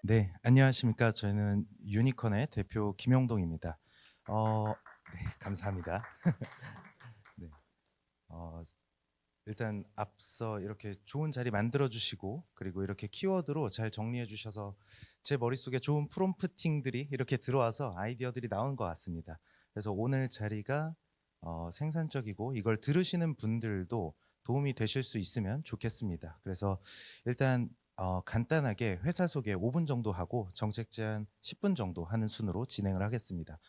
네, 안녕하십니까. 저희는 유니컨의 대표 김영동입니다. 네, 감사합니다. 네, 어, 일단 앞서 이렇게 좋은 자리 만들어 주시고 그리고 이렇게 키워드로 잘 정리해 주셔서 제 머릿속에 좋은 프롬프팅들이 이렇게 들어와서 아이디어들이 나온 것 같습니다. 그래서 오늘 자리가 생산적이고 이걸 들으시는 분들도 도움이 되실 수 있으면 좋겠습니다. 그래서 일단 간단하게 회사 소개 5분 정도 하고 정책 제안 10분 정도 하는 순으로 진행을 하겠습니다.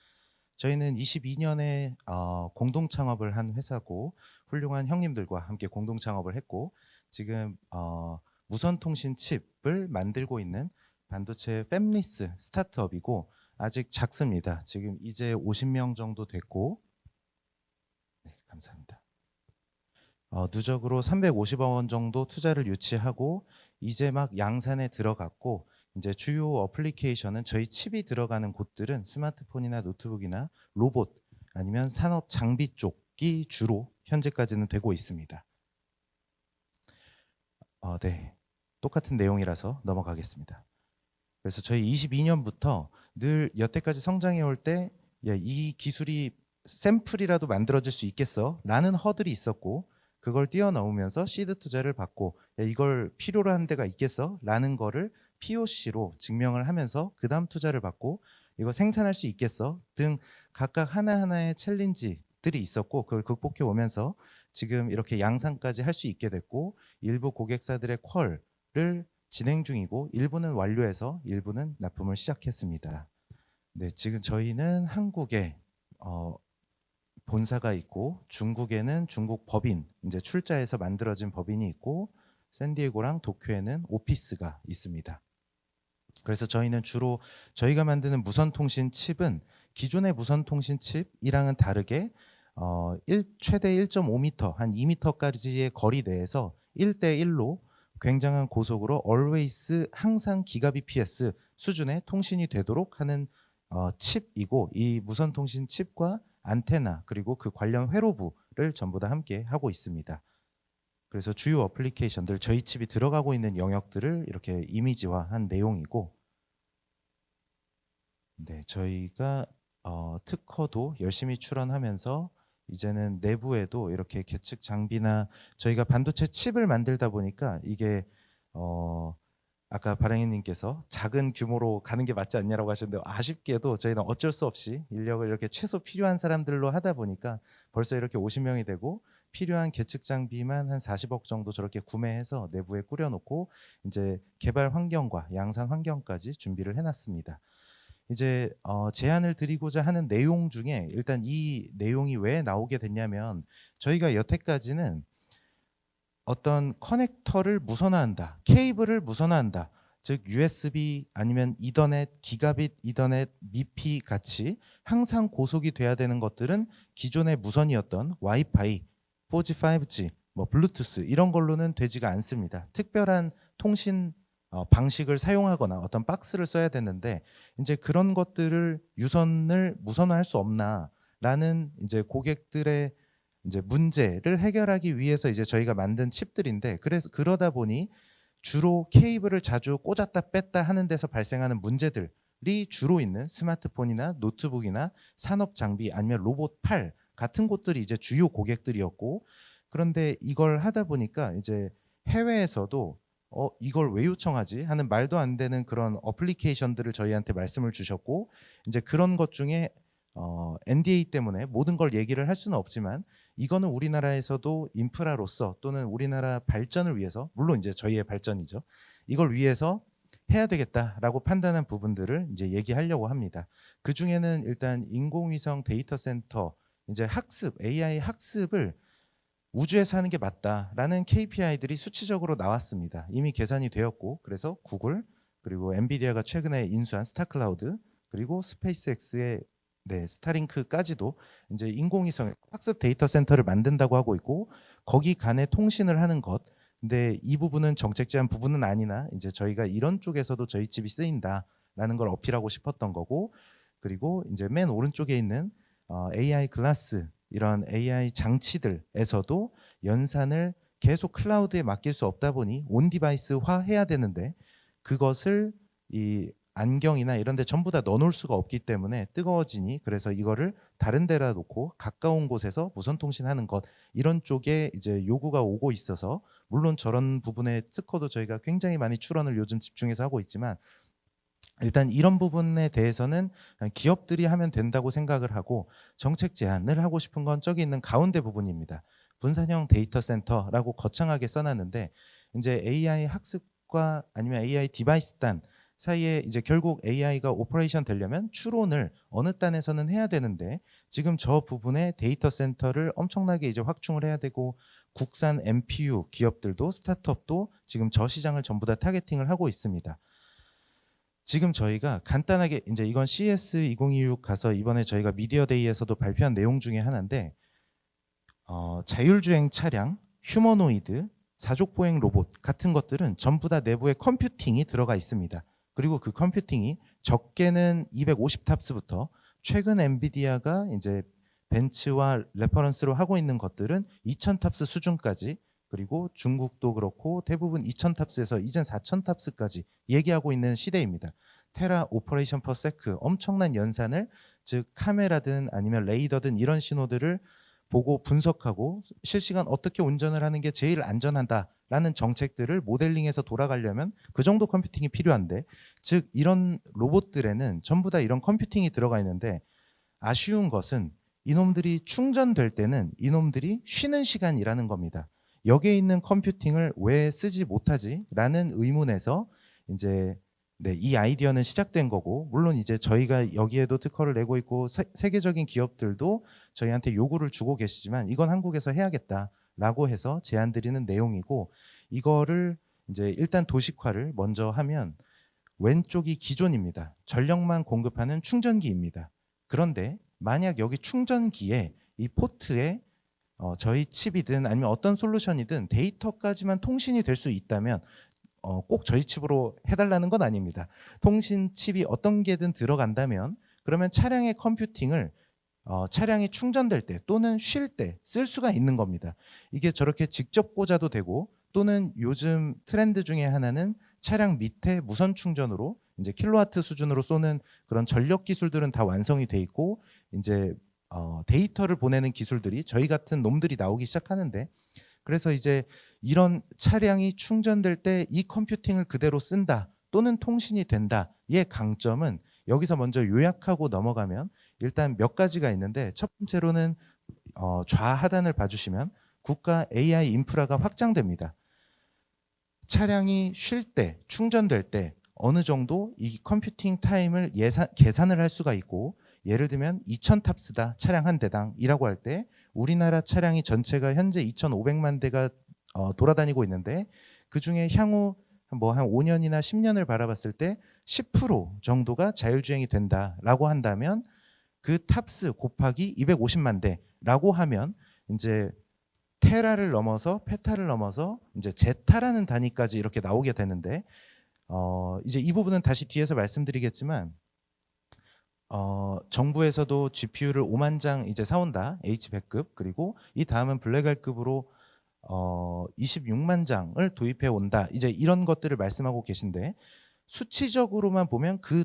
저희는 22년에 공동 창업을 한 회사고 훌륭한 형님들과 함께 공동 창업을 했고 지금 무선 통신 칩을 만들고 있는 반도체 팹리스 스타트업이고 아직 작습니다. 지금 이제 50명 정도 됐고 네, 감사합니다. 누적으로 350억 원 정도 투자를 유치하고 이제 막 양산에 들어갔고 이제 주요 어플리케이션은 저희 칩이 들어가는 곳들은 스마트폰이나 노트북이나 로봇 아니면 산업 장비 쪽이 주로 현재까지는 되고 있습니다. 네. 똑같은 내용이라서 넘어가겠습니다. 그래서 저희 22년부터 늘 여태까지 성장해 올 때 이 기술이 샘플이라도 만들어질 수 있겠어? 라는 허들이 있었고 그걸 뛰어넘으면서 시드 투자를 받고 이걸 필요로 하는 데가 있겠어? 라는 거를 POC로 증명을 하면서 그 다음 투자를 받고 이거 생산할 수 있겠어? 등 각각 하나하나의 챌린지들이 있었고 그걸 극복해 오면서 지금 이렇게 양산까지 할 수 있게 됐고 일부 고객사들의 퀄을 진행 중이고 일부는 완료해서 일부는 납품을 시작했습니다. 네, 지금 저희는 한국에 본사가 있고 중국에는 중국 법인 이제 출자해서 만들어진 법인이 있고 샌디에고랑 도쿄에는 오피스가 있습니다. 그래서 저희는 주로 저희가 만드는 무선통신 칩은 기존의 무선통신 칩이랑은 다르게 최대 1.5m 한 2m까지의 거리 내에서 1대1로 굉장한 고속으로 always 항상 기가bps 수준의 통신이 되도록 하는 칩이고 이 무선통신 칩과 안테나 그리고 그 관련 회로부를 전부 다 함께 하고 있습니다. 그래서 주요 어플리케이션들 저희 칩이 들어가고 있는 영역들을 이렇게 이미지화한 내용이고 네, 저희가 특허도 열심히 출원하면서 이제는 내부에도 이렇게 계측 장비나 저희가 반도체 칩을 만들다 보니까 이게 아까 바랑이님께서 작은 규모로 가는 게 맞지 않냐라고 하셨는데 아쉽게도 저희는 어쩔 수 없이 인력을 이렇게 최소 필요한 사람들로 하다 보니까 벌써 이렇게 50명이 되고 필요한 계측 장비만 한 40억 정도 저렇게 구매해서 내부에 꾸려놓고 이제 개발 환경과 양산 환경까지 준비를 해놨습니다. 이제 제안을 드리고자 하는 내용 중에 일단 이 내용이 왜 나오게 됐냐면 저희가 여태까지는 어떤 커넥터를 무선화한다, 케이블을 무선화한다. 즉 USB 아니면 이더넷, 기가빗 이더넷, 미피 같이 항상 고속이 돼야 되는 것들은 기존의 무선이었던 와이파이, 4G, 5G, 뭐 블루투스 이런 걸로는 되지가 않습니다. 특별한 통신 방식을 사용하거나 어떤 박스를 써야 되는데 이제 그런 것들을 유선을 무선화할 수 없나라는 이제 고객들의 이제 문제를 해결하기 위해서 이제 저희가 만든 칩들인데 그래서 그러다 보니 주로 케이블을 자주 꽂았다 뺐다 하는 데서 발생하는 문제들이 주로 있는 스마트폰이나 노트북이나 산업 장비 아니면 로봇 팔 같은 곳들이 이제 주요 고객들이었고 그런데 이걸 하다 보니까 이제 해외에서도 이걸 왜 요청하지 하는 말도 안 되는 그런 어플리케이션들을 저희한테 말씀을 주셨고 이제 그런 것 중에 NDA 때문에 모든 걸 얘기를 할 수는 없지만 이거는 우리나라에서도 인프라로서 또는 우리나라 발전을 위해서 물론 이제 저희의 발전이죠. 이걸 위해서 해야 되겠다라고 판단한 부분들을 이제 얘기하려고 합니다. 그 중에는 일단 인공위성 데이터 센터 이제 학습 AI 학습을 우주에서 하는 게 맞다라는 KPI들이 수치적으로 나왔습니다. 이미 계산이 되었고 그래서 구글 그리고 엔비디아가 최근에 인수한 스타클라우드 그리고 스페이스X의 스타링크까지도 이제 인공위성 학습 데이터 센터를 만든다고 하고 있고 거기 간에 통신을 하는 것. 근데 이 부분은 정책 제한 부분은 아니나 이제 저희가 이런 쪽에서도 저희 칩이 쓰인다라는 걸 어필하고 싶었던 거고 그리고 이제 맨 오른쪽에 있는 AI 글라스 이런 AI 장치들에서도 연산을 계속 클라우드에 맡길 수 없다 보니 온 디바이스화 해야 되는데 그것을 이 안경이나 이런 데 전부 다 넣어놓을 수가 없기 때문에 뜨거워지니 그래서 이거를 다른 데다 놓고 가까운 곳에서 무선 통신하는 것 이런 쪽에 이제 요구가 오고 있어서 물론 저런 부분의 특허도 저희가 굉장히 많이 출원을 요즘 집중해서 하고 있지만 일단 이런 부분에 대해서는 기업들이 하면 된다고 생각을 하고 정책 제안을 하고 싶은 건 저기 있는 가운데 부분입니다. 분산형 데이터 센터라고 거창하게 써놨는데 이제 AI 학습과 아니면 AI 디바이스 단 사이에 이제 결국 AI가 오퍼레이션 되려면 추론을 어느 단에서는 해야 되는데 지금 저 부분에 데이터 센터를 엄청나게 이제 확충을 해야 되고 국산 NPU 기업들도 스타트업도 지금 저 시장을 전부 다 타겟팅을 하고 있습니다. 지금 저희가 간단하게 이제 이건 CES 2026 가서 이번에 저희가 미디어데이에서도 발표한 내용 중에 하나인데 자율주행 차량, 휴머노이드, 사족보행 로봇 같은 것들은 전부 다 내부에 컴퓨팅이 들어가 있습니다. 그리고 그 컴퓨팅이 적게는 250탑스부터 최근 엔비디아가 이제 벤츠와 레퍼런스로 하고 있는 것들은 2000탑스 수준까지 그리고 중국도 그렇고 대부분 2000탑스에서 이젠 4000탑스까지 얘기하고 있는 시대입니다. 테라 오퍼레이션 퍼 세크 엄청난 연산을 즉 카메라든 아니면 레이더든 이런 신호들을 보고 분석하고 실시간 어떻게 운전을 하는 게 제일 안전하다라는 정책들을 모델링해서 돌아가려면 그 정도 컴퓨팅이 필요한데 즉 이런 로봇들에는 전부 다 이런 컴퓨팅이 들어가 있는데 아쉬운 것은 이놈들이 충전될 때는 이놈들이 쉬는 시간이라는 겁니다. 여기에 있는 컴퓨팅을 왜 쓰지 못하지? 라는 의문에서 이제 이 아이디어는 시작된 거고 물론 이제 저희가 여기에도 특허를 내고 있고 세계적인 기업들도 저희한테 요구를 주고 계시지만 이건 한국에서 해야겠다라고 해서 제안 드리는 내용이고 이거를 이제 일단 도식화를 먼저 하면 왼쪽이 기존입니다. 전력만 공급하는 충전기입니다. 그런데 만약 여기 충전기에 이 포트에 저희 칩이든 아니면 어떤 솔루션이든 데이터까지만 통신이 될 수 있다면 꼭 저희 칩으로 해달라는 건 아닙니다. 통신 칩이 어떤 게든 들어간다면 그러면 차량의 컴퓨팅을 차량이 충전될 때 또는 쉴 때 쓸 수가 있는 겁니다. 이게 저렇게 직접 꽂아도 되고 또는 요즘 트렌드 중에 하나는 차량 밑에 무선 충전으로 이제 킬로와트 수준으로 쏘는 그런 전력 기술들은 다 완성이 돼 있고 이제 데이터를 보내는 기술들이 저희 같은 놈들이 나오기 시작하는데 그래서 이제 이런 차량이 충전될 때 이 컴퓨팅을 그대로 쓴다 또는 통신이 된다의 강점은 여기서 먼저 요약하고 넘어가면 일단 몇 가지가 있는데 첫 번째로는 좌하단을 봐주시면 국가 AI 인프라가 확장됩니다. 차량이 쉴 때, 충전될 때 어느 정도 이 컴퓨팅 타임을 계산을 할 수가 있고 예를 들면 2000탑스다 차량 한 대당이라고 할 때 우리나라 차량이 전체가 현재 2500만 대가 돌아다니고 있는데 그중에 향후 뭐 한 5년이나 10년을 바라봤을 때 10% 정도가 자율주행이 된다라고 한다면 그 탑스 곱하기 250만 대라고 하면 이제 테라를 넘어서 페타를 넘어서 이제 제타라는 단위까지 이렇게 나오게 되는데 이제 이 부분은 다시 뒤에서 말씀드리겠지만 정부에서도 GPU를 5만 장 이제 사온다 H100급 그리고 이 다음은 블랙알급으로 26만 장을 도입해 온다 이제 이런 것들을 말씀하고 계신데 수치적으로만 보면 그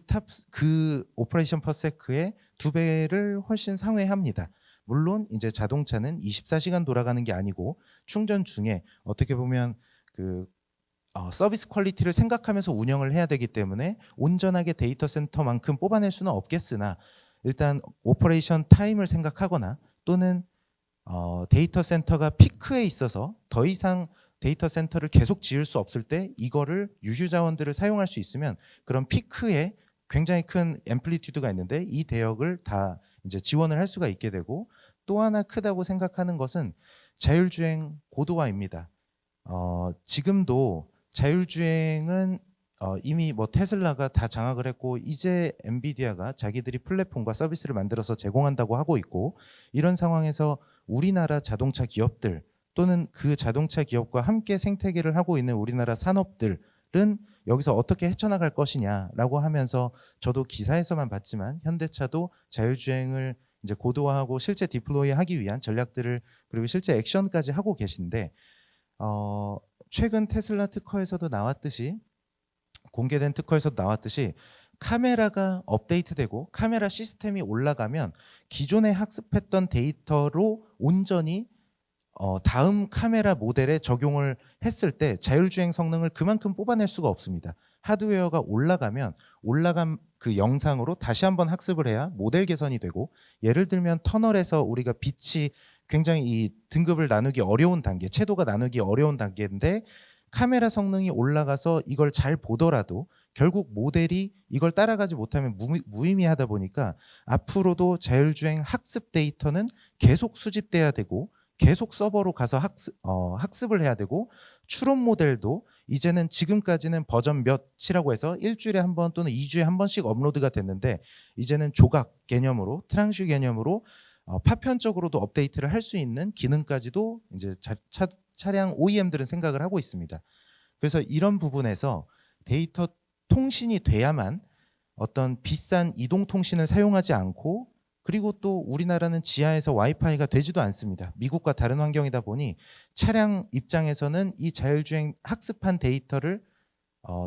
오퍼레이션 퍼 세크의 2배를 훨씬 상회합니다. 물론 이제 자동차는 24시간 돌아가는 게 아니고 충전 중에 어떻게 보면 그 서비스 퀄리티를 생각하면서 운영을 해야 되기 때문에 온전하게 데이터 센터만큼 뽑아낼 수는 없겠으나 일단 오퍼레이션 타임을 생각하거나 또는 데이터 센터가 피크에 있어서 더 이상 데이터 센터를 계속 지을 수 없을 때 이거를 유휴 자원들을 사용할 수 있으면 그런 피크에 굉장히 큰 앰플리튜드가 있는데 이 대역을 다 이제 지원을 할 수가 있게 되고 또 하나 크다고 생각하는 것은 자율주행 고도화입니다. 지금도 자율주행은 이미 뭐 테슬라가 다 장악을 했고 이제 엔비디아가 자기들이 플랫폼과 서비스를 만들어서 제공한다고 하고 있고 이런 상황에서 우리나라 자동차 기업들 또는 그 자동차 기업과 함께 생태계를 하고 있는 우리나라 산업들은 여기서 어떻게 헤쳐나갈 것이냐라고 하면서 저도 기사에서만 봤지만 현대차도 자율주행을 이제 고도화하고 실제 디플로이하기 위한 전략들을 그리고 실제 액션까지 하고 계신데 최근 테슬라 특허에서도 나왔듯이 공개된 특허에서 나왔듯이 카메라가 업데이트되고 카메라 시스템이 올라가면 기존에 학습했던 데이터로 온전히 다음 카메라 모델에 적용을 했을 때 자율주행 성능을 그만큼 뽑아낼 수가 없습니다. 하드웨어가 올라가면 올라간 그 영상으로 다시 한번 학습을 해야 모델 개선이 되고, 예를 들면 터널에서 우리가 빛이 굉장히 이 등급을 나누기 어려운 단계, 채도가 나누기 어려운 단계인데 카메라 성능이 올라가서 이걸 잘 보더라도 결국 모델이 이걸 따라가지 못하면 무의미하다 보니까 앞으로도 자율주행 학습 데이터는 계속 수집돼야 되고 계속 서버로 가서 학습을 해야 되고, 추론 모델도 이제는 지금까지는 버전 몇이라고 해서 일주일에 한 번 또는 2주에 한 번씩 업로드가 됐는데 이제는 조각 개념으로, 트랑슈 개념으로 파편적으로도 업데이트를 할 수 있는 기능까지도 이제 차량 OEM들은 생각을 하고 있습니다. 그래서 이런 부분에서 데이터 통신이 돼야만 어떤 비싼 이동통신을 사용하지 않고, 그리고 또 우리나라는 지하에서 와이파이가 되지도 않습니다. 미국과 다른 환경이다 보니 차량 입장에서는 이 자율주행 학습한 데이터를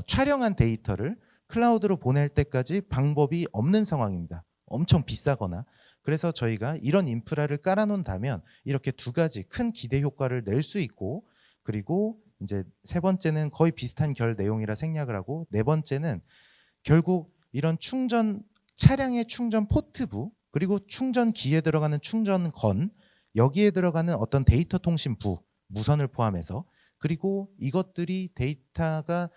촬영한 데이터를 클라우드로 보낼 때까지 방법이 없는 상황입니다. 엄청 비싸거나. 그래서 저희가 이런 인프라를 깔아놓는다면 이렇게 두 가지 큰 기대 효과를 낼 수 있고, 그리고 이제 세 번째는 거의 비슷한 결 내용이라 생략을 하고, 네 번째는 결국 이런 차량의 충전 포트부, 그리고 충전기에 들어가는 충전건, 여기에 들어가는 어떤 데이터 통신부, 무선을 포함해서, 그리고 이것들이 데이터가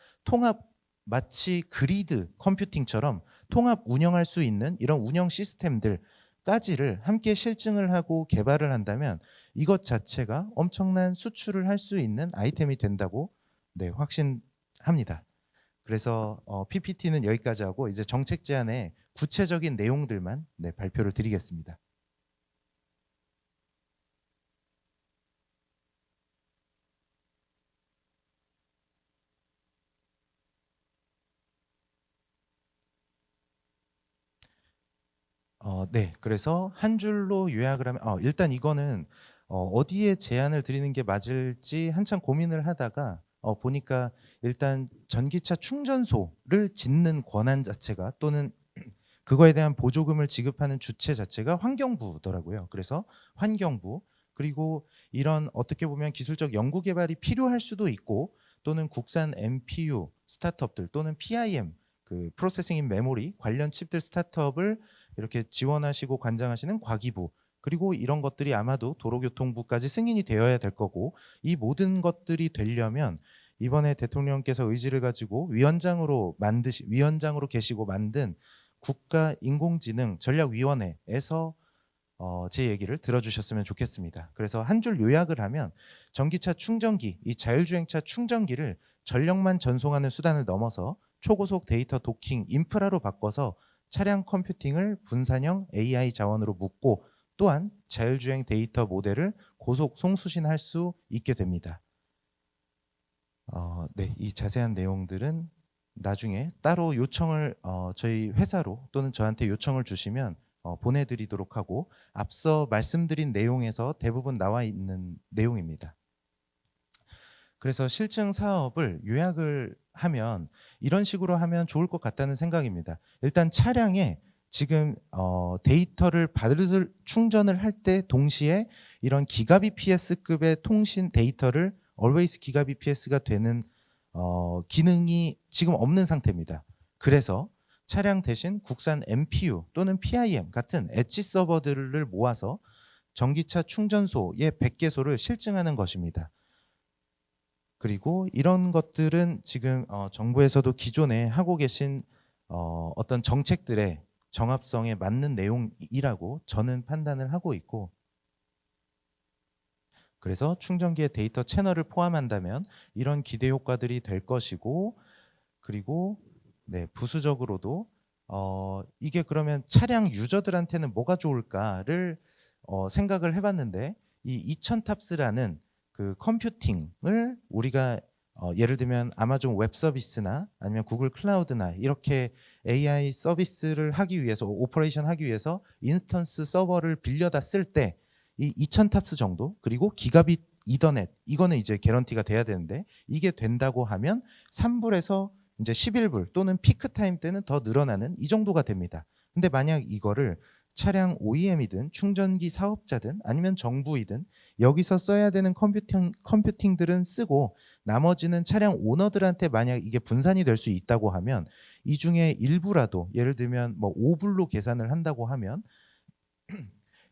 마치 그리드 컴퓨팅처럼 통합 운영할 수 있는 이런 운영 시스템들까지를 함께 실증을 하고 개발을 한다면 이것 자체가 엄청난 수출을 할 수 있는 아이템이 된다고 확신합니다. 그래서 PPT는 여기까지 하고 이제 정책 제안의 구체적인 내용들만 발표를 드리겠습니다. 그래서 한 줄로 요약을 하면 일단 이거는 어디에 제안을 드리는 게 맞을지 한참 고민을 하다가 보니까 일단 전기차 충전소를 짓는 권한 자체가, 또는 그거에 대한 보조금을 지급하는 주체 자체가 환경부더라고요. 그래서 환경부, 그리고 이런 어떻게 보면 기술적 연구 개발이 필요할 수도 있고, 또는 국산 MPU 스타트업들 또는 PIM 그 프로세싱 인 메모리 관련 칩들 스타트업을 이렇게 지원하시고 관장하시는 과기부, 그리고 이런 것들이 아마도 도로교통부까지 승인이 되어야 될 거고, 이 모든 것들이 되려면 이번에 대통령께서 의지를 가지고 위원장으로 계시고 만든 국가인공지능 전략위원회에서 제 얘기를 들어주셨으면 좋겠습니다. 그래서 한 줄 요약을 하면 전기차 충전기, 이 자율주행차 충전기를 전력만 전송하는 수단을 넘어서 초고속 데이터 도킹 인프라로 바꿔서 차량 컴퓨팅을 분산형 AI 자원으로 묶고, 또한 자율주행 데이터 모델을 고속 송수신할 수 있게 됩니다. 이 자세한 내용들은 나중에 따로 요청을 저희 회사로 또는 저한테 요청을 주시면 보내드리도록 하고, 앞서 말씀드린 내용에서 대부분 나와 있는 내용입니다. 그래서 실증 사업을 요약을 하면 이런 식으로 하면 좋을 것 같다는 생각입니다. 일단 차량에 지금 데이터를 충전을 할 때 동시에 이런 기가bps급의 통신 데이터를 always 기가bps가 되는 기능이 지금 없는 상태입니다. 그래서 차량 대신 국산 MPU 또는 PIM 같은 엣지 서버들을 모아서 전기차 충전소의 100개소를 실증하는 것입니다. 그리고 이런 것들은 지금 정부에서도 기존에 하고 계신 어떤 정책들의 정합성에 맞는 내용이라고 저는 판단을 하고 있고, 그래서 충전기의 데이터 채널을 포함한다면 이런 기대 효과들이 될 것이고, 그리고 부수적으로도 이게 그러면 차량 유저들한테는 뭐가 좋을까를 생각을 해봤는데, 이 2000탑스라는 그 컴퓨팅을 우리가 예를 들면 아마존 웹 서비스나 아니면 구글 클라우드나 이렇게 AI 서비스를 하기 위해서, 오퍼레이션 하기 위해서 인스턴스 서버를 빌려다 쓸 때 이 2000탑스 정도, 그리고 기가빗 이더넷, 이거는 이제 개런티가 돼야 되는데 이게 된다고 하면 3불에서 이제 11불 또는 피크 타임 때는 더 늘어나는 이 정도가 됩니다. 근데 만약 이거를 차량 OEM이든 충전기 사업자든 아니면 정부이든 여기서 써야 되는 컴퓨팅들은 쓰고 나머지는 차량 오너들한테 만약 이게 분산이 될 수 있다고 하면 이 중에 일부라도 예를 들면 뭐 5불로 계산을 한다고 하면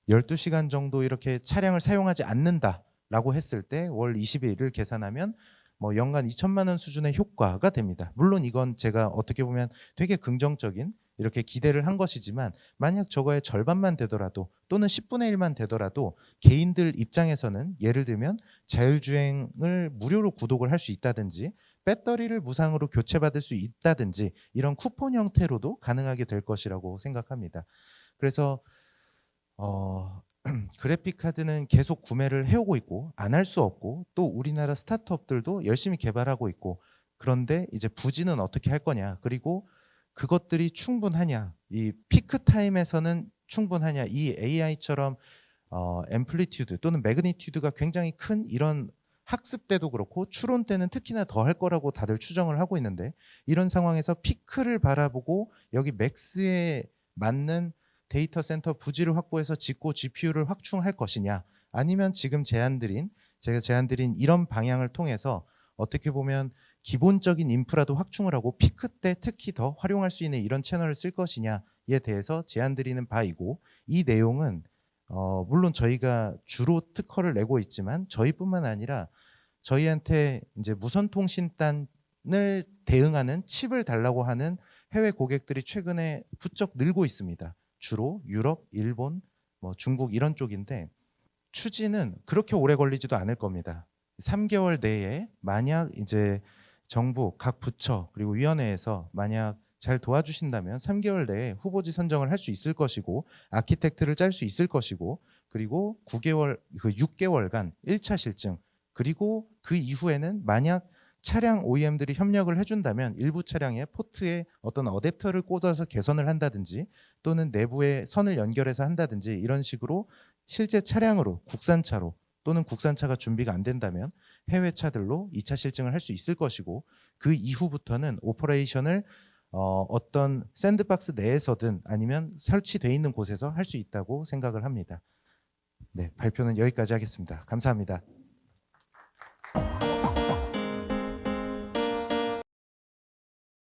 12시간 정도 이렇게 차량을 사용하지 않는다라고 했을 때 월 20일을 계산하면 뭐 연간 2천만 원 수준의 효과가 됩니다. 물론 이건 제가 어떻게 보면 되게 긍정적인 이렇게 기대를 한 것이지만 만약 저거의 절반만 되더라도 또는 10분의 1만 되더라도 개인들 입장에서는 예를 들면 자율주행을 무료로 구독을 할 수 있다든지 배터리를 무상으로 교체받을 수 있다든지 이런 쿠폰 형태로도 가능하게 될 것이라고 생각합니다. 그래서 그래픽 카드는 계속 구매를 해오고 있고 안 할 수 없고 또 우리나라 스타트업들도 열심히 개발하고 있고 그런데 이제 부진은 어떻게 할 거냐 그리고 그것들이 충분하냐 이 피크 타임에서는 충분하냐 이 AI처럼 앰플리튜드 또는 매그니튜드가 굉장히 큰 이런 학습 때도 그렇고 추론 때는 특히나 더 할 거라고 다들 추정을 하고 있는데 이런 상황에서 피크를 바라보고 여기 맥스에 맞는 데이터 센터 부지를 확보해서 짓고 GPU를 확충할 것이냐 아니면 지금 제가 제안드린 이런 방향을 통해서 어떻게 보면 기본적인 인프라도 확충을 하고 피크 때 특히 더 활용할 수 있는 이런 채널을 쓸 것이냐에 대해서 제안드리는 바이고 이 내용은 물론 저희가 주로 특허를 내고 있지만 저희뿐만 아니라 저희한테 이제 무선통신단을 대응하는 칩을 달라고 하는 해외 고객들이 최근에 부쩍 늘고 있습니다. 주로 유럽, 일본, 뭐 중국 이런 쪽인데 추진은 그렇게 오래 걸리지도 않을 겁니다. 3개월 내에 만약 이제 정부 각 부처 그리고 위원회에서 만약 잘 도와주신다면 3개월 내에 후보지 선정을 할 수 있을 것이고 아키텍트를 짤 수 있을 것이고 그리고 6개월간 1차 실증 그리고 그 이후에는 만약 차량 OEM들이 협력을 해준다면 일부 차량의 포트에 어떤 어댑터를 꽂아서 개선을 한다든지 또는 내부에 선을 연결해서 한다든지 이런 식으로 실제 차량으로 국산차로 또는 국산차가 준비가 안 된다면 해외 차들로 2차 실증을 할 수 있을 것이고 그 이후부터는 오퍼레이션을 어떤 샌드박스 내에서든 아니면 설치되어 있는 곳에서 할 수 있다고 생각을 합니다. 네, 발표는 여기까지 하겠습니다. 감사합니다.